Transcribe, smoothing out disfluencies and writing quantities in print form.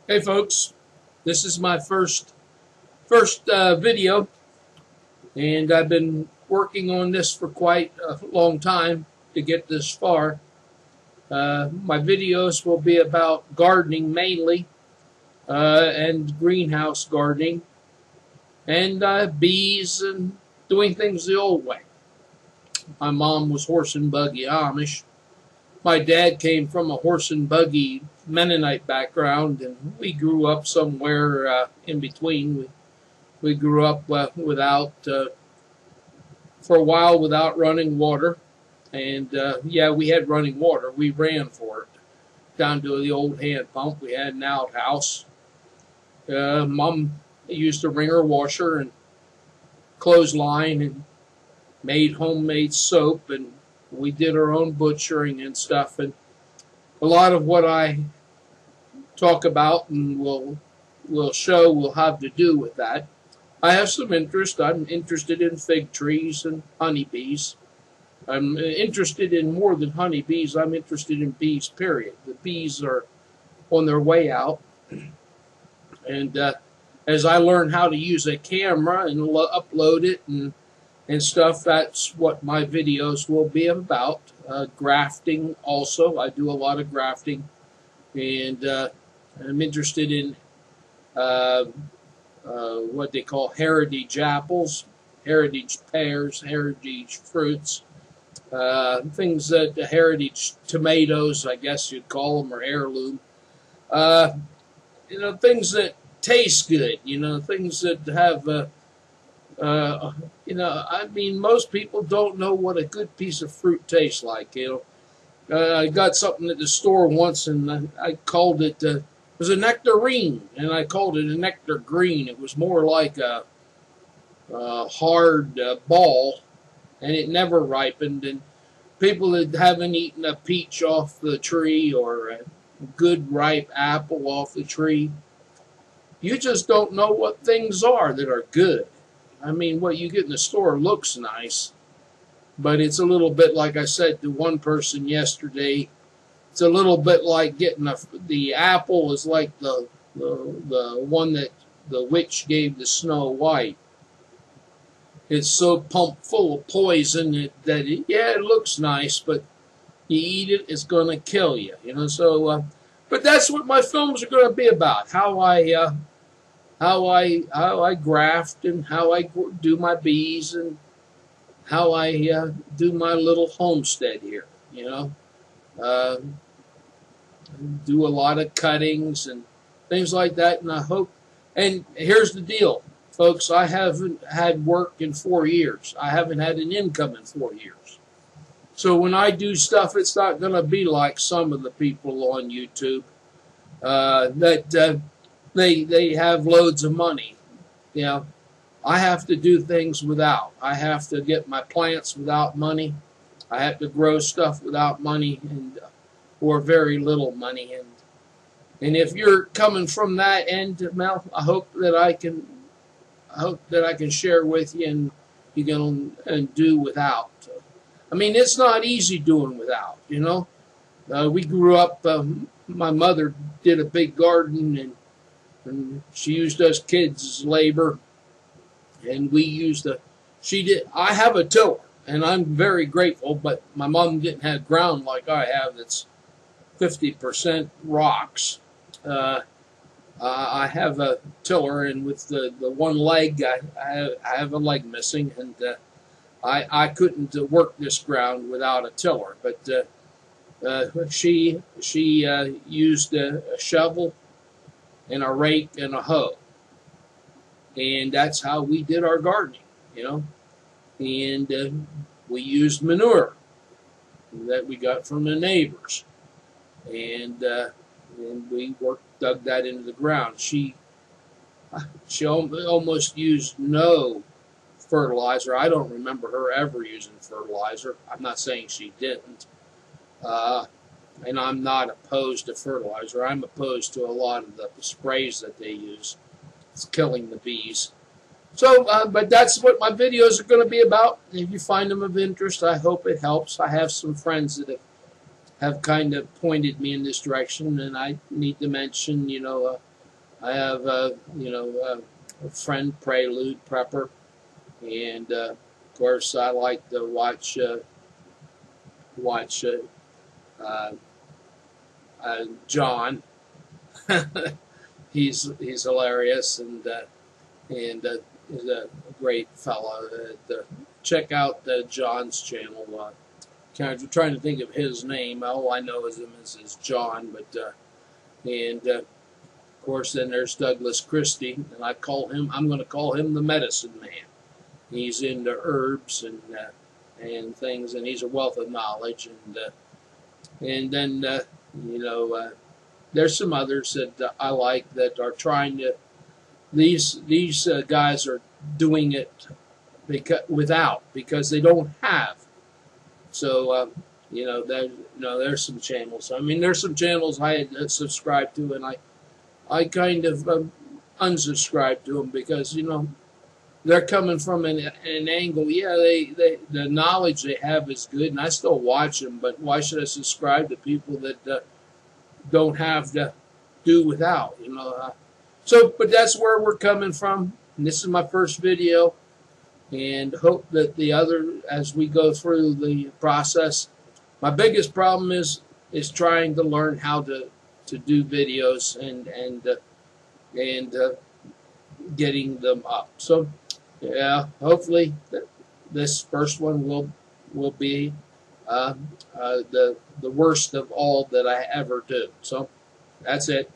Hey folks, this is my first video, and I've been working on this for quite a long time to get this far. My videos will be about gardening mainly, and greenhouse gardening, and bees and doing things the old way. My mom was horse and buggy Amish. My dad came from a horse and buggy Mennonite background, and we grew up somewhere in between. We grew up for a while without running water, and yeah, we had running water. We ran for it down to the old hand pump. We had an outhouse. Mom used a wringer washer and clothesline and made homemade soap, and we did our own butchering and stuff. And a lot of what I talk about and will show will have to do with that. I have some interest. I'm interested in fig trees and honeybees. I'm interested in more than honeybees. I'm interested in bees, period. The bees are on their way out. And as I learn how to use a camera and upload it and stuff, that's what my videos will be about. Grafting also. I do a lot of grafting. And I'm interested in what they call heritage apples, heritage pears, heritage fruits, things that heritage tomatoes, I guess you'd call them, or heirloom. Things that taste good. Things that have. I mean, most people don't know what a good piece of fruit tastes like. I got something at the store once, and I called it. It was a nectarine, and I called it a nectar green. It was more like a hard ball, and it never ripened. And people that haven't eaten a peach off the tree or a good ripe apple off the tree, you just don't know what things are that are good. I mean, what you get in the store looks nice, but it's a little bit, like I said to one person yesterday, it's a little bit like getting the apple is like the one that the witch gave to Snow White. It's so pumped full of poison that it looks nice, but you eat it, it's going to kill you. So, but that's what my films are going to be about: how I graft and how I do my bees and how I do my little homestead here. Uh, do a lot of cuttings and things like that, and I hope. And here's the deal, folks: I haven't had work in 4 years. I haven't had an income in 4 years. So when I do stuff, it's not going to be like some of the people on YouTube that they have loads of money. I have to do things without. I have to get my plants without money. I have to grow stuff without money or very little money. And if you're coming from that end, Mel, I hope that I can share with you, and you can do without. I mean, it's not easy doing without. We grew up. My mother did a big garden, and she used us kids as labor, and we used she did. I have a tiller, and I'm very grateful, but my mom didn't have ground like I have that's 50% rocks. I have a tiller, and with the one leg, I have a leg missing, and I couldn't work this ground without a tiller. But she used a shovel and a rake and a hoe, and that's how we did our gardening. And we used manure that we got from the neighbors, and we dug that into the ground. She almost used no fertilizer. I don't remember her ever using fertilizer. I'm not saying she didn't. And I'm not opposed to fertilizer. I'm opposed to a lot of the sprays that they use. It's killing the bees. So, but that's what my videos are going to be about. If you find them of interest, I hope it helps. I have some friends that have kind of pointed me in this direction, and I need to mention, I have a friend, Prelude Prepper, and of course I like to watch uh, John. He's hilarious, and he's a great fellow. Check out John's channel. Kind of trying to think of his name. All I know is him is John, but and of course then there's Douglas Christie, and I'm going to call him the medicine man. He's into herbs and things, and he's a wealth of knowledge. And then there's some others that I like that are trying to. These guys are doing it because they don't have. So there's some channels. I mean, there's some channels I had subscribed to, and I kind of unsubscribed to them because they're coming from an angle. Yeah, the knowledge they have is good, and I still watch them. But why should I subscribe to people that don't have to do without? But that's where we're coming from. And this is my first video, and hope that as we go through the process, my biggest problem is trying to learn how to do videos and getting them up. So yeah, hopefully this first one will be the worst of all that I ever do. So that's it.